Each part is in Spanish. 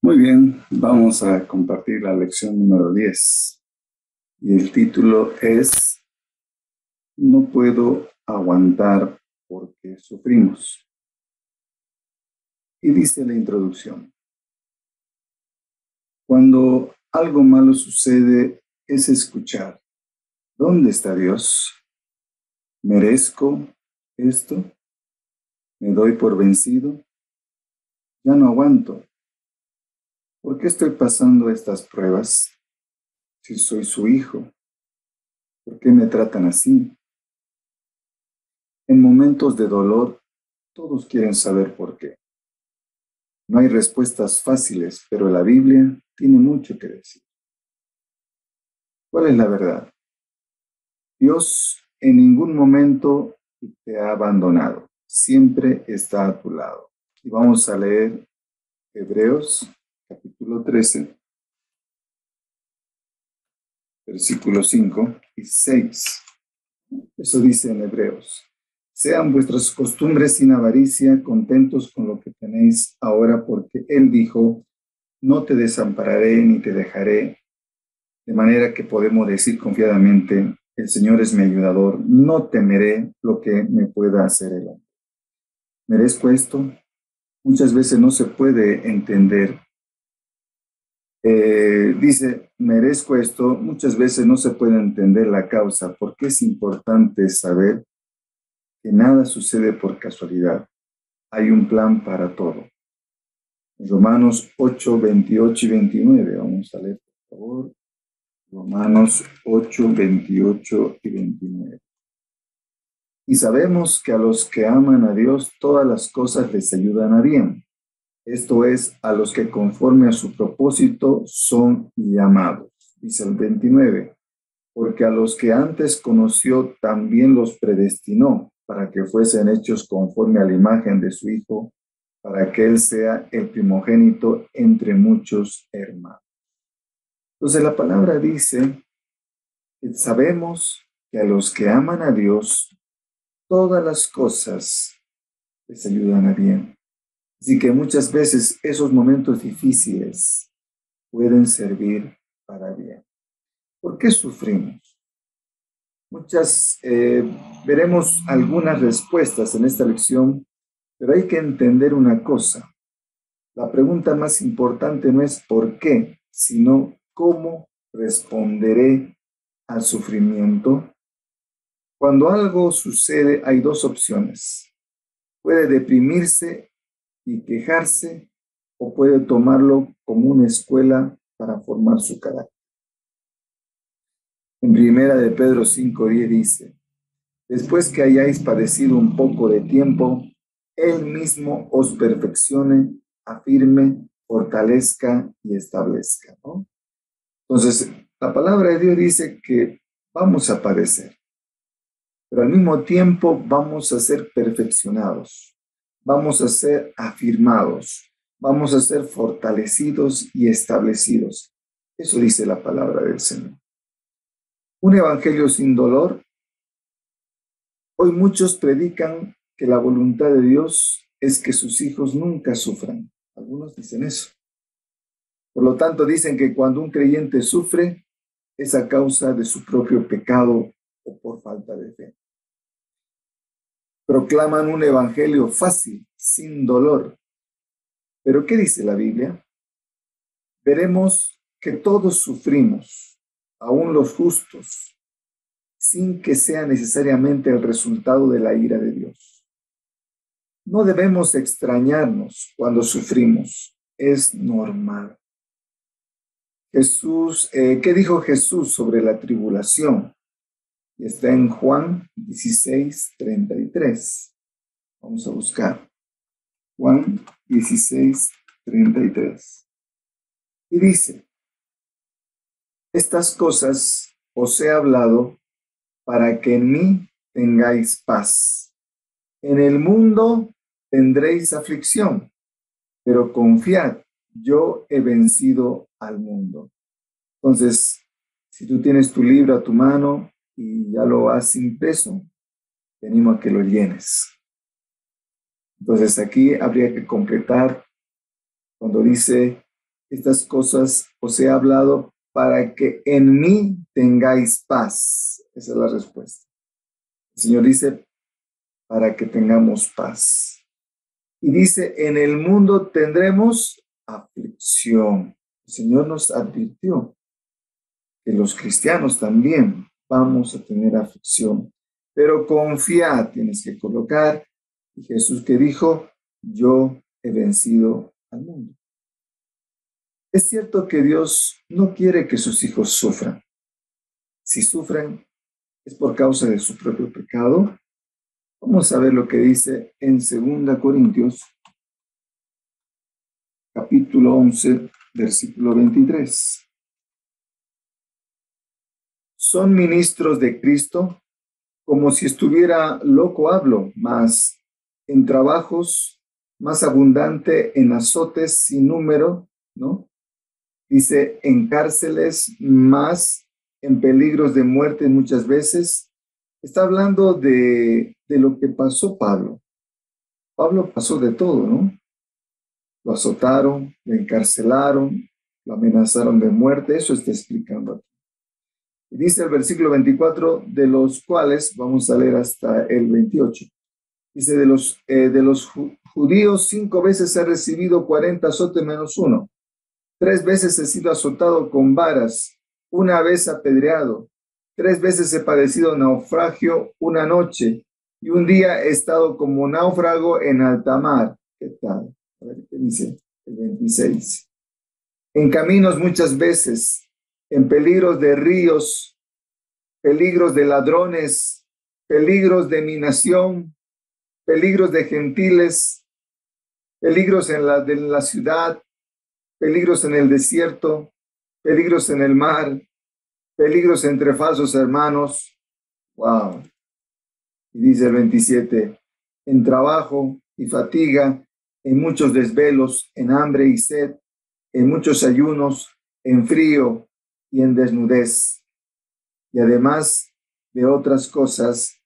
Muy bien, vamos a compartir la lección número 10 y el título es No puedo aguantar porque sufrimos. Y dice la introducción, cuando algo malo sucede es escuchar, ¿dónde está Dios? ¿Merezco esto? ¿Me doy por vencido? Ya no aguanto. ¿Por qué estoy pasando estas pruebas? Si soy su hijo, ¿por qué me tratan así? En momentos de dolor, todos quieren saber por qué. No hay respuestas fáciles, pero la Biblia tiene mucho que decir. ¿Cuál es la verdad? Dios en ningún momento te ha abandonado. Siempre está a tu lado. Y vamos a leer Hebreos capítulo 13, versículos 5 y 6. Eso dice en Hebreos. Sean vuestras costumbres sin avaricia, contentos con lo que tenéis ahora, porque Él dijo, no te desampararé ni te dejaré. De manera que podemos decir confiadamente, el Señor es mi ayudador, no temeré lo que me pueda hacer el hombre. ¿Merezco esto? Muchas veces no se puede entender. Dice, merezco esto, muchas veces no se puede entender la causa, porque es importante saber que nada sucede por casualidad. Hay un plan para todo. Romanos 8, 28 y 29. Vamos a leer, por favor. Romanos 8, 28 y 29. Y sabemos que a los que aman a Dios, todas las cosas les ayudan a bien. Esto es, a los que conforme a su propósito son llamados. Dice el 29. Porque a los que antes conoció, también los predestinó para que fuesen hechos conforme a la imagen de su Hijo, para que Él sea el primogénito entre muchos hermanos. Entonces la palabra dice que sabemos que a los que aman a Dios, todas las cosas les ayudan a bien. Así que muchas veces esos momentos difíciles pueden servir para bien. ¿Por qué sufrimos? Veremos algunas respuestas en esta lección, pero hay que entender una cosa. La pregunta más importante no es por qué, sino cómo responderé al sufrimiento. Cuando algo sucede, hay dos opciones. Puede deprimirse y quejarse o puede tomarlo como una escuela para formar su carácter. En primera de Pedro 5:10 dice, después que hayáis padecido un poco de tiempo, Él mismo os perfeccione, afirme, fortalezca y establezca, ¿no? Entonces, la palabra de Dios dice que vamos a padecer, pero al mismo tiempo vamos a ser perfeccionados, vamos a ser afirmados, vamos a ser fortalecidos y establecidos. Eso dice la palabra del Señor. Un evangelio sin dolor. Hoy muchos predican que la voluntad de Dios es que sus hijos nunca sufran. Algunos dicen eso. Por lo tanto, dicen que cuando un creyente sufre es a causa de su propio pecado o por falta de fe. Proclaman un evangelio fácil, sin dolor. ¿Pero qué dice la Biblia? Veremos que todos sufrimos, aun los justos, sin que sea necesariamente el resultado de la ira de Dios. No debemos extrañarnos cuando sufrimos, es normal. ¿Qué dijo Jesús sobre la tribulación? Y está en Juan 16:33. Vamos a buscar. Juan 16:33. Y dice, estas cosas os he hablado para que en mí tengáis paz. En el mundo tendréis aflicción, pero confiad, yo he vencido al mundo. Entonces, si tú tienes tu libro a tu mano y ya lo has impreso, te animo a que lo llenes. Entonces, aquí habría que completar cuando dice, estas cosas os he hablado para que en mí tengáis paz. Esa es la respuesta. El Señor dice, para que tengamos paz. Y dice, en el mundo tendremos aflicción. El Señor nos advirtió que los cristianos también vamos a tener aflicción. Pero confía, tienes que colocar. Y Jesús que dijo, yo he vencido al mundo. Es cierto que Dios no quiere que sus hijos sufran. Si sufren, es por causa de su propio pecado. Vamos a ver lo que dice en 2 Corintios, capítulo 11, versículo 23. Son ministros de Cristo, como si estuviera loco hablo, mas en trabajos más abundante, en azotes sin número, ¿no? Dice, en cárceles más, en peligros de muerte muchas veces. Está hablando de lo que pasó Pablo. Pablo pasó de todo, ¿no? Lo azotaron, lo encarcelaron, lo amenazaron de muerte. Eso está explicando aquí. Y dice el versículo 24, de los cuales, vamos a leer hasta el 28. Dice, de los judíos 5 veces he recibido 40 azotes menos uno. 3 veces he sido azotado con varas, 1 vez apedreado, 3 veces he padecido naufragio una noche, y un día he estado como náufrago en alta mar. ¿Qué tal? A ver qué dice el 26. En caminos muchas veces, en peligros de ríos, peligros de ladrones, peligros de mi nación, peligros de gentiles, peligros de la ciudad, peligros en el desierto, peligros en el mar, peligros entre falsos hermanos. Wow. Y dice el 27, en trabajo y fatiga, en muchos desvelos, en hambre y sed, en muchos ayunos, en frío y en desnudez. Y además de otras cosas,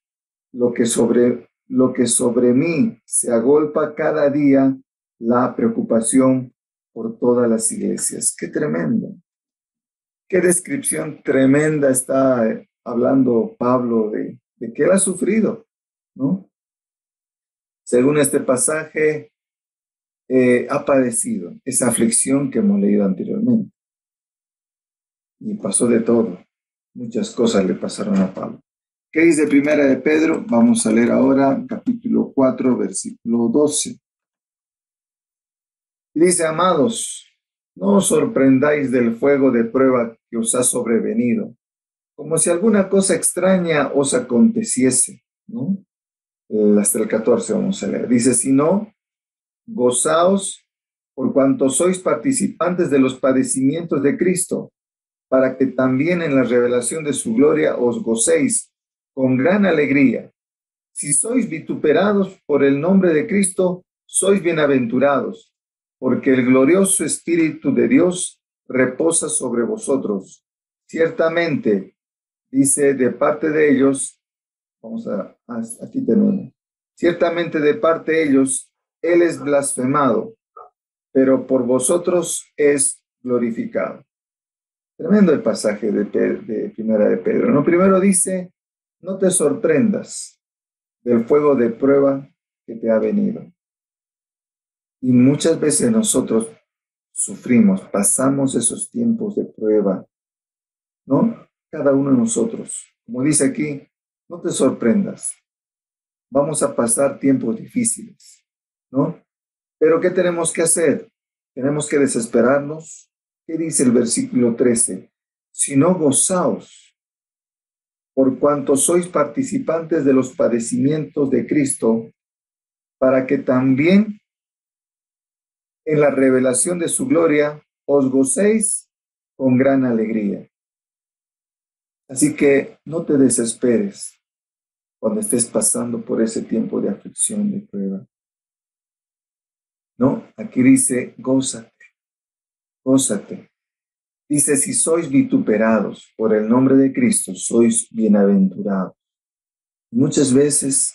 lo que sobre mí se agolpa cada día, la preocupación por todas las iglesias. ¡Qué tremendo! ¡Qué descripción tremenda está hablando Pablo de que él ha sufrido, ¿no? Según este pasaje, ha padecido esa aflicción que hemos leído anteriormente. Y pasó de todo. Muchas cosas le pasaron a Pablo. ¿Qué dice Primera de Pedro? Vamos a leer ahora capítulo 4, versículo 12. Y dice, amados, no os sorprendáis del fuego de prueba que os ha sobrevenido, como si alguna cosa extraña os aconteciese, ¿no? Hasta el 14 vamos a leer. Dice, sino, gozaos por cuanto sois participantes de los padecimientos de Cristo, para que también en la revelación de su gloria os gocéis con gran alegría. Si sois vituperados por el nombre de Cristo, sois bienaventurados, porque el glorioso Espíritu de Dios reposa sobre vosotros. Ciertamente, dice, de parte de ellos, aquí tenemos, ciertamente de parte de ellos, Él es blasfemado, pero por vosotros es glorificado. Tremendo el pasaje de Primera de Pedro, ¿no? Primero dice, no te sorprendas del fuego de prueba que te ha venido. Y muchas veces nosotros sufrimos, pasamos esos tiempos de prueba, ¿no? Cada uno de nosotros. Como dice aquí, no te sorprendas. Vamos a pasar tiempos difíciles, ¿no? Pero ¿qué tenemos que hacer? Tenemos que desesperarnos. ¿Qué dice el versículo 13? Si no, gozaos, por cuanto sois participantes de los padecimientos de Cristo, para que también en la revelación de su gloria os gocéis con gran alegría. Así que no te desesperes cuando estés pasando por ese tiempo de aflicción, de prueba. No, aquí dice, gózate, gózate. Dice, si sois vituperados por el nombre de Cristo, sois bienaventurados. Muchas veces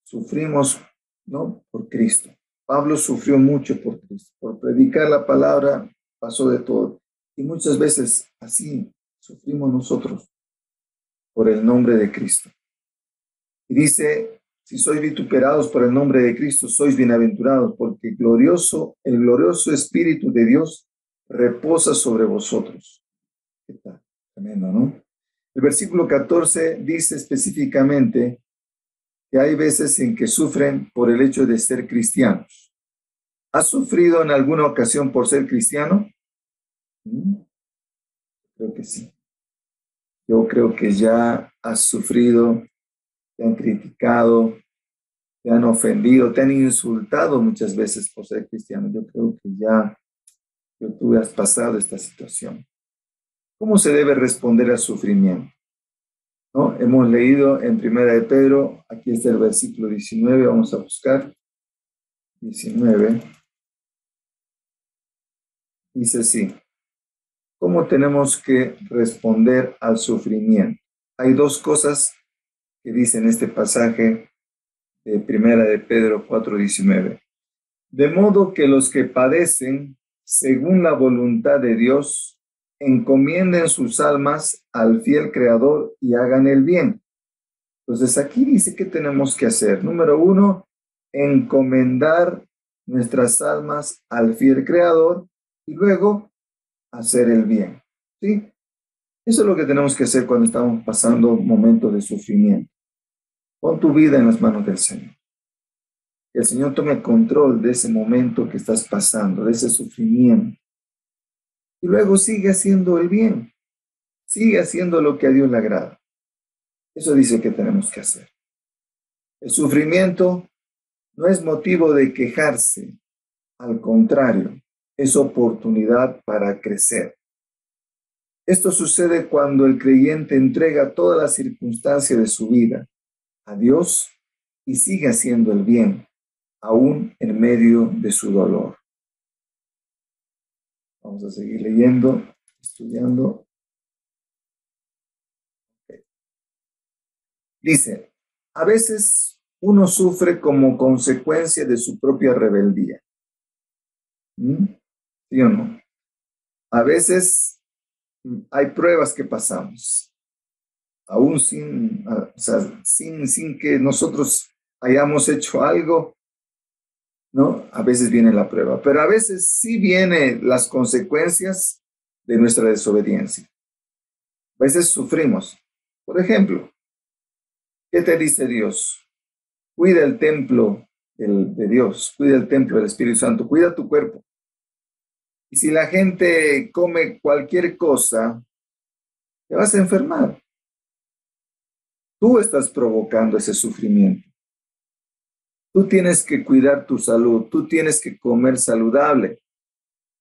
sufrimos, ¿no? Por Cristo. Pablo sufrió mucho por Cristo, por predicar la palabra. pasó de todo. Y muchas veces así sufrimos nosotros por el nombre de Cristo. Y dice, si sois vituperados por el nombre de Cristo, sois bienaventurados, porque el glorioso Espíritu de Dios reposa sobre vosotros. ¿Qué tal? Tremendo, ¿no? El versículo 14 dice específicamente que hay veces en que sufren por el hecho de ser cristianos. ¿Has sufrido en alguna ocasión por ser cristiano? Creo que sí. Yo creo que ya has sufrido, te han criticado, te han ofendido, te han insultado muchas veces por ser cristiano. Yo creo que ya tú has pasado esta situación. ¿Cómo se debe responder al sufrimiento? ¿No? Hemos leído en Primera de Pedro, aquí está el versículo 19, vamos a buscar. 19. Dice así. ¿Cómo tenemos que responder al sufrimiento? Hay dos cosas que dice en este pasaje de Primera de Pedro 4:19. De modo que los que padecen según la voluntad de Dios encomienden sus almas al fiel Creador y hagan el bien. Entonces aquí dice que tenemos que hacer. Número 1, encomendar nuestras almas al fiel Creador y luego hacer el bien. ¿Sí? Eso es lo que tenemos que hacer cuando estamos pasando momentos de sufrimiento. Pon tu vida en las manos del Señor. Que el Señor tome control de ese momento que estás pasando, de ese sufrimiento. Y luego sigue haciendo el bien. Sigue haciendo lo que a Dios le agrada. Eso dice que tenemos que hacer. El sufrimiento no es motivo de quejarse. Al contrario, es oportunidad para crecer. Esto sucede cuando el creyente entrega todas las circunstancias de su vida a Dios y sigue haciendo el bien, aún en medio de su dolor. Vamos a seguir leyendo, estudiando. Dice, a veces uno sufre como consecuencia de su propia rebeldía. ¿Sí o no? A veces hay pruebas que pasamos, aún sin que nosotros hayamos hecho algo, ¿no? A veces viene la prueba, pero a veces sí vienen las consecuencias de nuestra desobediencia. A veces sufrimos. Por ejemplo, ¿qué te dice Dios? Cuida el templo de Dios, cuida el templo del Espíritu Santo, cuida tu cuerpo. Y si la gente come cualquier cosa, te vas a enfermar. Tú estás provocando ese sufrimiento. Tú tienes que cuidar tu salud, tú tienes que comer saludable.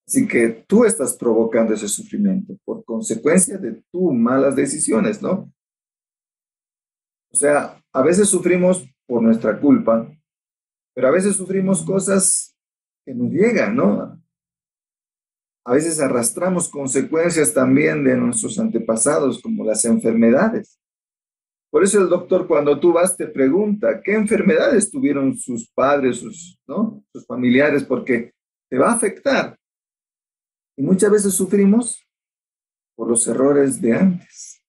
Así que tú estás provocando ese sufrimiento por consecuencia de tus malas decisiones, ¿no? O sea, a veces sufrimos por nuestra culpa, pero a veces sufrimos cosas que nos llegan, ¿no? A veces arrastramos consecuencias también de nuestros antepasados, como las enfermedades. Por eso el doctor, cuando tú vas, te pregunta, ¿qué enfermedades tuvieron sus padres, sus familiares? Porque te va a afectar. Y muchas veces sufrimos por los errores de antes.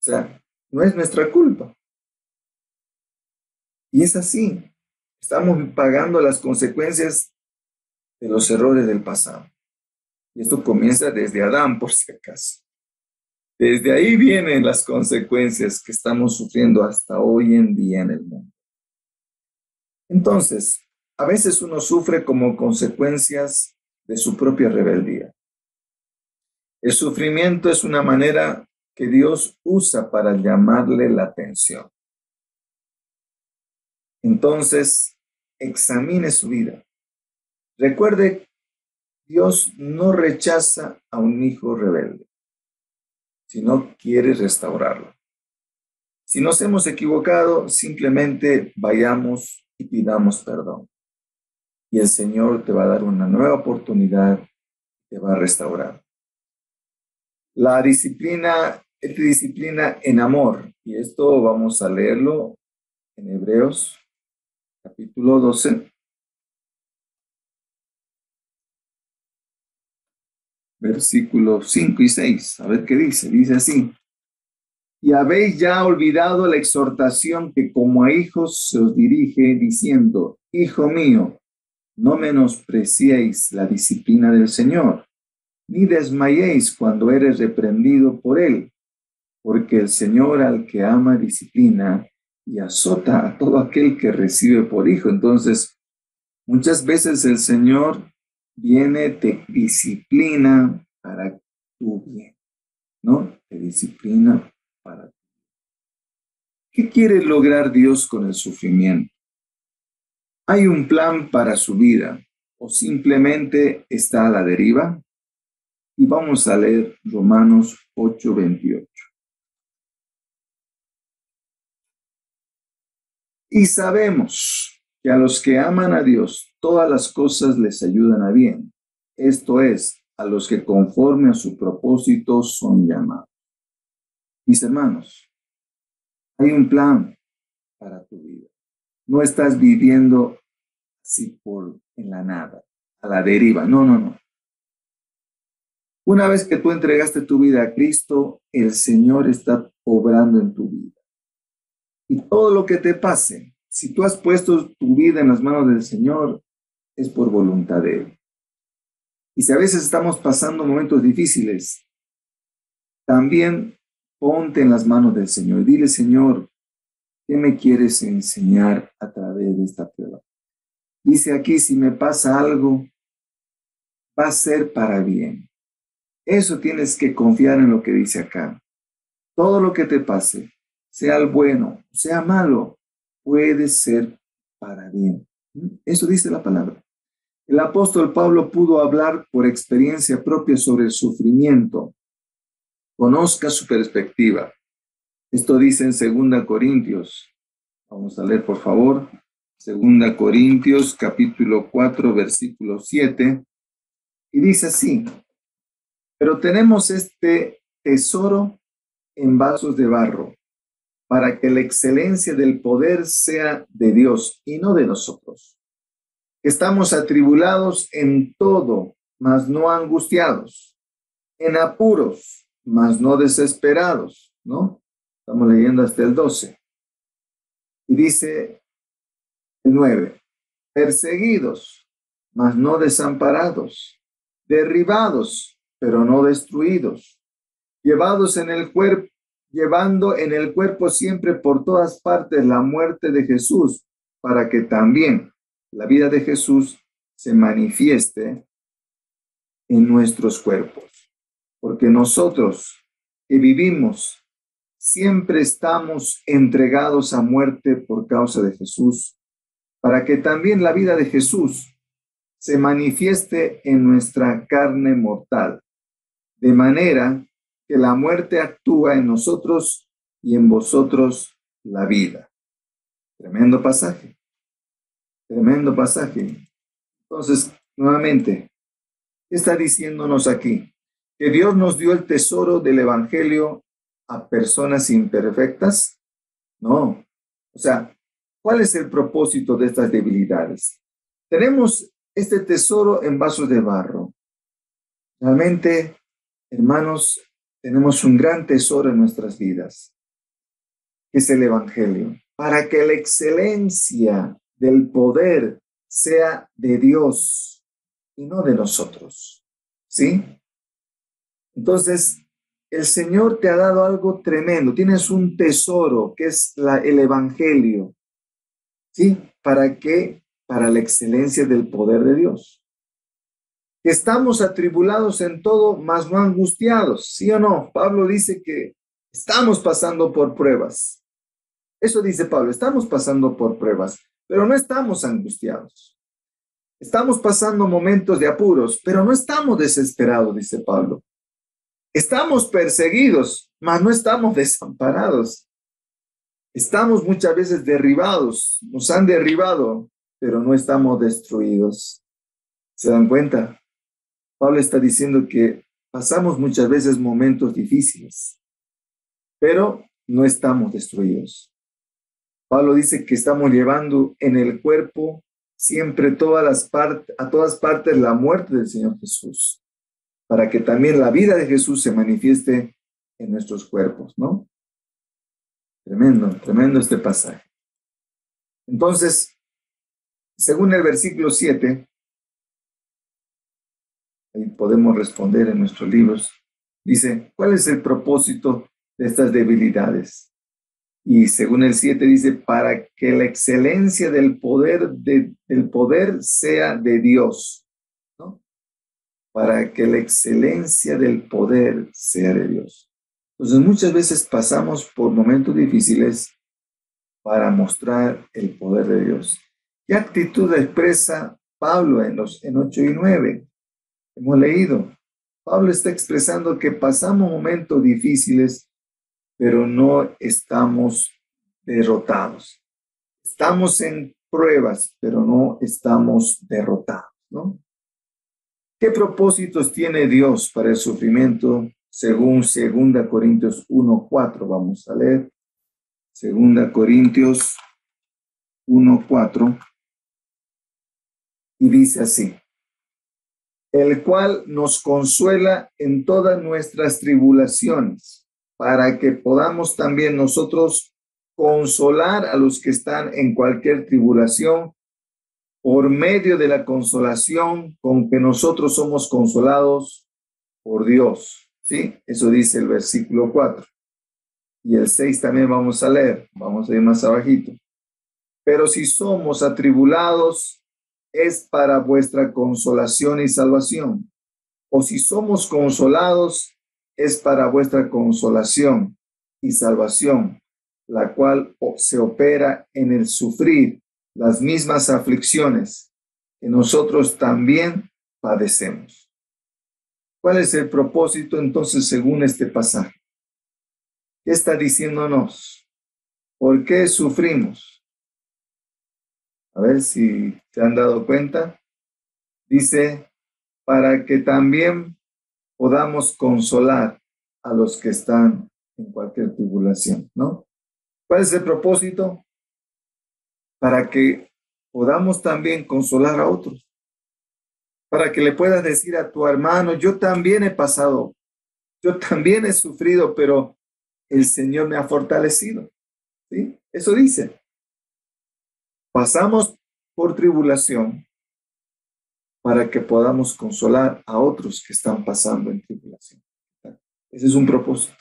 O sea, no es nuestra culpa. Y es así. Estamos pagando las consecuencias de los errores del pasado. Y esto comienza desde Adán, por si acaso. Desde ahí vienen las consecuencias que estamos sufriendo hasta hoy en día en el mundo. Entonces, a veces uno sufre como consecuencias de su propia rebeldía. El sufrimiento es una manera que Dios usa para llamarle la atención. Entonces, examine su vida. Recuerde, Dios no rechaza a un hijo rebelde, sino quiere restaurarlo. Si nos hemos equivocado, simplemente vayamos y pidamos perdón. Y el Señor te va a dar una nueva oportunidad, te va a restaurar. La disciplina es disciplina en amor. Y esto vamos a leerlo en Hebreos, capítulo 12. versículos 5 y 6. A ver qué dice. Dice así. Y habéis ya olvidado la exhortación que como a hijos se os dirige, diciendo, Hijo mío, no menospreciéis la disciplina del Señor, ni desmayéis cuando eres reprendido por él, porque el Señor al que ama disciplina y azota a todo aquel que recibe por hijo. Entonces, muchas veces el Señor viene, te disciplina para tu bien, ¿no? Te disciplina para tu bien. ¿Qué quiere lograr Dios con el sufrimiento? ¿Hay un plan para su vida o simplemente está a la deriva? Y vamos a leer Romanos 8:28. Y sabemos que a los que aman a Dios, todas las cosas les ayudan a bien. Esto es, a los que conforme a su propósito son llamados. Mis hermanos, hay un plan para tu vida. No estás viviendo así en la nada, a la deriva. No, no, no. Una vez que tú entregaste tu vida a Cristo, el Señor está obrando en tu vida. Y todo lo que te pase, si tú has puesto tu vida en las manos del Señor, es por voluntad de Él. Y si a veces estamos pasando momentos difíciles, también ponte en las manos del Señor. Dile, Señor, ¿qué me quieres enseñar a través de esta prueba? Dice aquí, si me pasa algo, va a ser para bien. Eso tienes que confiar en lo que dice acá. Todo lo que te pase, sea el bueno, sea malo, puede ser para bien. Eso dice la palabra. El apóstol Pablo pudo hablar por experiencia propia sobre el sufrimiento. Conozca su perspectiva. Esto dice en 2 Corintios. Vamos a leer, por favor. 2 Corintios, capítulo 4, versículo 7. Y dice así. Pero tenemos este tesoro en vasos de barro, para que la excelencia del poder sea de Dios y no de nosotros. Estamos atribulados en todo, mas no angustiados, en apuros, mas no desesperados, ¿no? Estamos leyendo hasta el 12. Y dice el 9, perseguidos, mas no desamparados, derribados, pero no destruidos, llevados en el cuerpo, llevando en el cuerpo siempre por todas partes la muerte de Jesús, para que también la vida de Jesús se manifieste en nuestros cuerpos. Porque nosotros que vivimos siempre estamos entregados a muerte por causa de Jesús, para que también la vida de Jesús se manifieste en nuestra carne mortal, de manera que la muerte actúa en nosotros y en vosotros la vida. Tremendo pasaje. Tremendo pasaje. Entonces, nuevamente, ¿qué está diciéndonos aquí? ¿Que Dios nos dio el tesoro del Evangelio a personas imperfectas? No. O sea, ¿cuál es el propósito de estas debilidades? Tenemos este tesoro en vasos de barro. Realmente, hermanos, tenemos un gran tesoro en nuestras vidas, que es el Evangelio, para que la excelencia del poder sea de Dios y no de nosotros, ¿sí? Entonces, el Señor te ha dado algo tremendo, tienes un tesoro que es el Evangelio, ¿sí? ¿Para qué? Para la excelencia del poder de Dios. Estamos atribulados en todo, mas no angustiados, ¿sí o no? Pablo dice que estamos pasando por pruebas. Eso dice Pablo, estamos pasando por pruebas, pero no estamos angustiados. Estamos pasando momentos de apuros, pero no estamos desesperados, dice Pablo. Estamos perseguidos, mas no estamos desamparados. Estamos muchas veces derribados, nos han derribado, pero no estamos destruidos. ¿Se dan cuenta? Pablo está diciendo que pasamos muchas veces momentos difíciles, pero no estamos destruidos. Pablo dice que estamos llevando en el cuerpo siempre a todas partes la muerte del Señor Jesús, para que también la vida de Jesús se manifieste en nuestros cuerpos, ¿no? Tremendo, tremendo este pasaje. Entonces, según el versículo 7, ahí podemos responder en nuestros libros, dice, ¿cuál es el propósito de estas debilidades? Y según el 7 dice, para que la excelencia del poder sea de Dios, ¿no? Para que la excelencia del poder sea de Dios. Entonces muchas veces pasamos por momentos difíciles para mostrar el poder de Dios. ¿Qué actitud expresa Pablo en 8 y 9? Hemos leído. Pablo está expresando que pasamos momentos difíciles, pero no estamos derrotados. Estamos en pruebas, pero no estamos derrotados, ¿no? ¿Qué propósitos tiene Dios para el sufrimiento? Según 2 Corintios 1:4, vamos a leer. 2 Corintios 1:4, y dice así: el cual nos consuela en todas nuestras tribulaciones, para que podamos también nosotros consolar a los que están en cualquier tribulación, por medio de la consolación con que nosotros somos consolados por Dios. ¿Sí? Eso dice el versículo 4. Y el 6 también vamos a leer. Vamos a ir más abajito. Pero si somos atribulados, es para vuestra consolación y salvación. O si somos consolados, es para vuestra consolación y salvación, la cual se opera en el sufrir las mismas aflicciones que nosotros también padecemos. ¿Cuál es el propósito entonces según este pasaje? ¿Qué está diciéndonos? ¿Por qué sufrimos? A ver si se han dado cuenta. Dice, para que también podamos consolar a los que están en cualquier tribulación, ¿no? ¿Cuál es el propósito? Para que podamos también consolar a otros. Para que le puedas decir a tu hermano, yo también he pasado, yo también he sufrido, pero el Señor me ha fortalecido. ¿Sí? Eso dice. Pasamos por tribulación para que podamos consolar a otros que están pasando en tribulación. Ese es un propósito.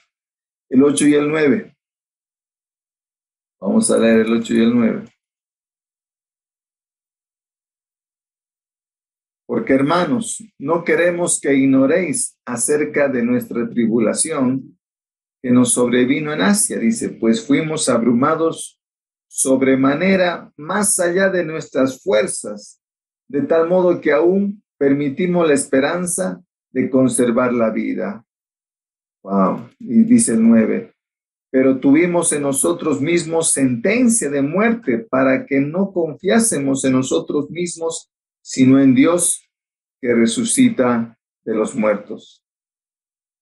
El 8 y el 9. Vamos a leer el 8 y el 9. Porque, hermanos, no queremos que ignoréis acerca de nuestra tribulación que nos sobrevino en Asia, dice, pues fuimos abrumados sobremanera más allá de nuestras fuerzas, de tal modo que aún permitimos la esperanza de conservar la vida. Wow, y dice el 9, pero tuvimos en nosotros mismos sentencia de muerte para que no confiásemos en nosotros mismos, sino en Dios que resucita de los muertos.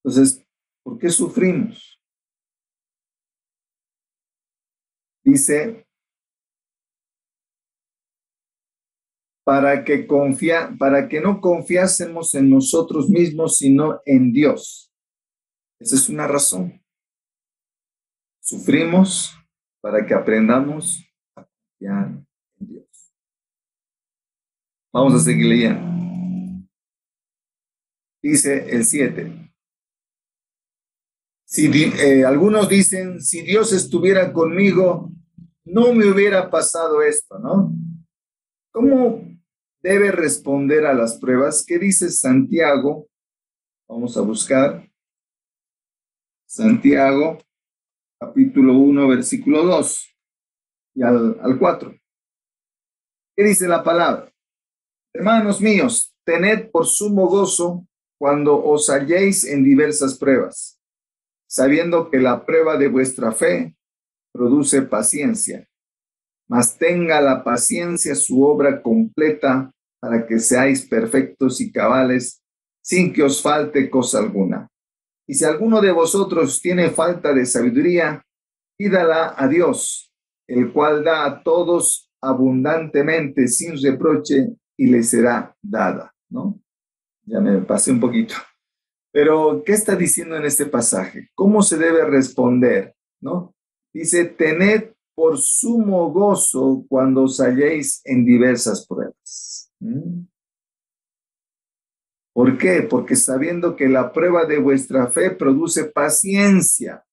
Entonces, ¿por qué sufrimos? Dice, para que no confiásemos en nosotros mismos, sino en Dios. Esa es una razón. Sufrimos para que aprendamos a confiar en Dios. Vamos a seguir leyendo. Dice el 7. Algunos dicen, si Dios estuviera conmigo, no me hubiera pasado esto, ¿no? ¿Cómo debe responder a las pruebas? ¿Qué dice Santiago? Vamos a buscar. Santiago, capítulo 1, versículo 2 y al 4. ¿Qué dice la palabra? Hermanos míos, tened por sumo gozo cuando os halléis en diversas pruebas, sabiendo que la prueba de vuestra fe produce paciencia. Mas tenga la paciencia su obra completa para que seáis perfectos y cabales, sin que os falte cosa alguna. Y si alguno de vosotros tiene falta de sabiduría, pídala a Dios, el cual da a todos abundantemente, sin reproche, y le será dada, ¿no? Ya me pasé un poquito. Pero, ¿qué está diciendo en este pasaje? ¿Cómo se debe responder? ¿No? Dice, tened por sumo gozo cuando os halléis en diversas pruebas. ¿Por qué? Porque sabiendo que la prueba de vuestra fe produce paciencia.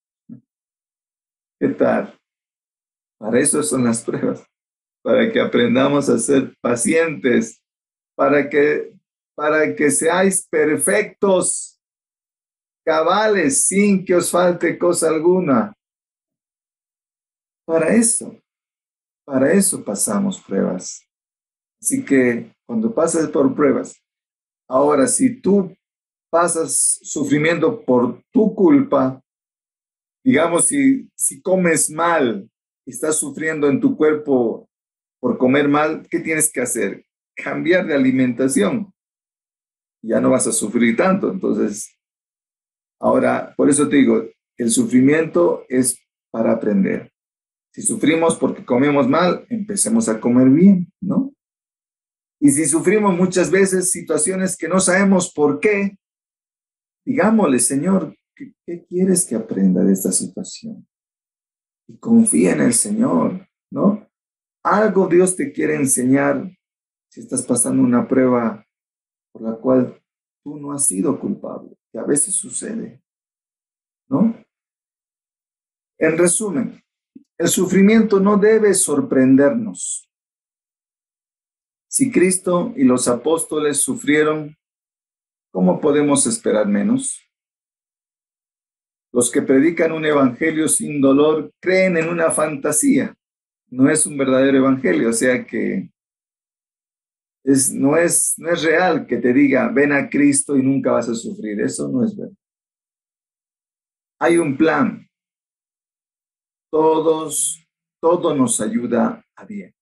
¿Qué tal? Para eso son las pruebas, para que aprendamos a ser pacientes, para que seáis perfectos, cabales, sin que os falte cosa alguna. Para eso pasamos pruebas. Así que cuando pasas por pruebas, ahora si tú pasas sufrimiento por tu culpa, digamos, si comes mal, estás sufriendo en tu cuerpo por comer mal, ¿qué tienes que hacer? Cambiar de alimentación. Ya no vas a sufrir tanto. Entonces, ahora, por eso te digo, el sufrimiento es para aprender. Si sufrimos porque comemos mal, empecemos a comer bien, ¿no? Y si sufrimos muchas veces situaciones que no sabemos por qué, digámosle, Señor, ¿qué quieres que aprenda de esta situación? Y confía en el Señor, ¿no? Algo Dios te quiere enseñar si estás pasando una prueba por la cual tú no has sido culpable, que a veces sucede, ¿no? En resumen, el sufrimiento no debe sorprendernos. Si Cristo y los apóstoles sufrieron, ¿cómo podemos esperar menos? Los que predican un evangelio sin dolor creen en una fantasía. No es un verdadero evangelio, o sea que no es real que te diga, ven a Cristo y nunca vas a sufrir. Eso no es verdad. Hay un plan. Todo nos ayuda a bien.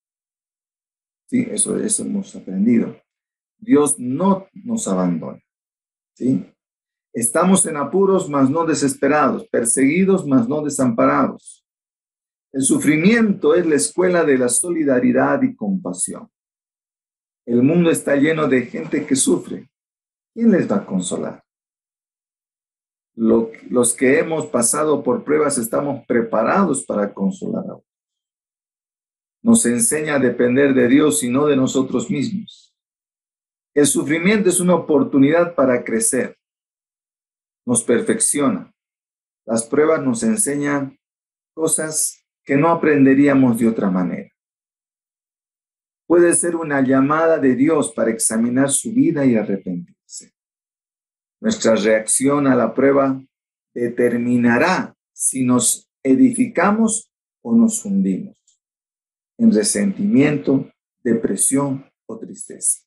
Sí, eso hemos aprendido. Dios no nos abandona. ¿Sí? Estamos en apuros, mas no desesperados, perseguidos, mas no desamparados. El sufrimiento es la escuela de la solidaridad y compasión. El mundo está lleno de gente que sufre. ¿Quién les va a consolar? Los que hemos pasado por pruebas estamos preparados para consolar a otros. Nos enseña a depender de Dios y no de nosotros mismos. El sufrimiento es una oportunidad para crecer. Nos perfecciona. Las pruebas nos enseñan cosas que no aprenderíamos de otra manera. Puede ser una llamada de Dios para examinar su vida y arrepentirse. Nuestra reacción a la prueba determinará si nos edificamos o nos hundimos en resentimiento, depresión o tristeza.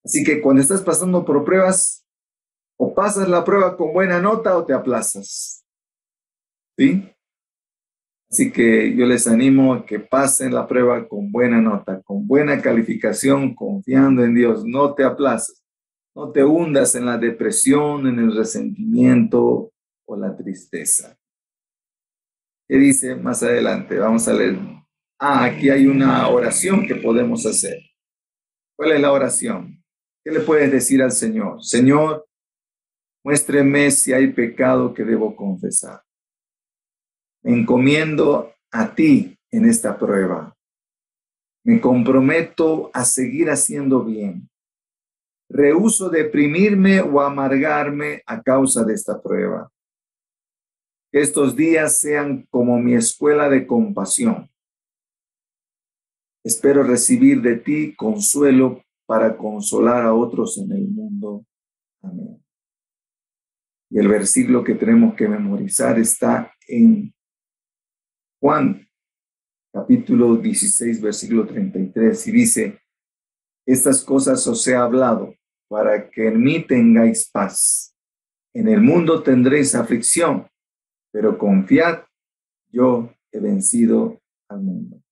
Así que cuando estás pasando por pruebas, o pasas la prueba con buena nota o te aplazas. ¿Sí? Así que yo les animo a que pasen la prueba con buena nota, con buena calificación, confiando en Dios. No te aplaces, no te hundas en la depresión, en el resentimiento o la tristeza. ¿Qué dice más adelante? Vamos a leer. Aquí hay una oración que podemos hacer. ¿Cuál es la oración? ¿Qué le puedes decir al Señor? Señor, muéstreme si hay pecado que debo confesar. Me encomiendo a ti en esta prueba. Me comprometo a seguir haciendo bien. Rehúso deprimirme o amargarme a causa de esta prueba. Que estos días sean como mi escuela de compasión. Espero recibir de ti consuelo para consolar a otros en el mundo. Amén. Y el versículo que tenemos que memorizar está en Juan, capítulo 16, versículo 33, y dice, estas cosas os he hablado para que en mí tengáis paz. En el mundo tendréis aflicción, pero confiad, yo he vencido al mundo.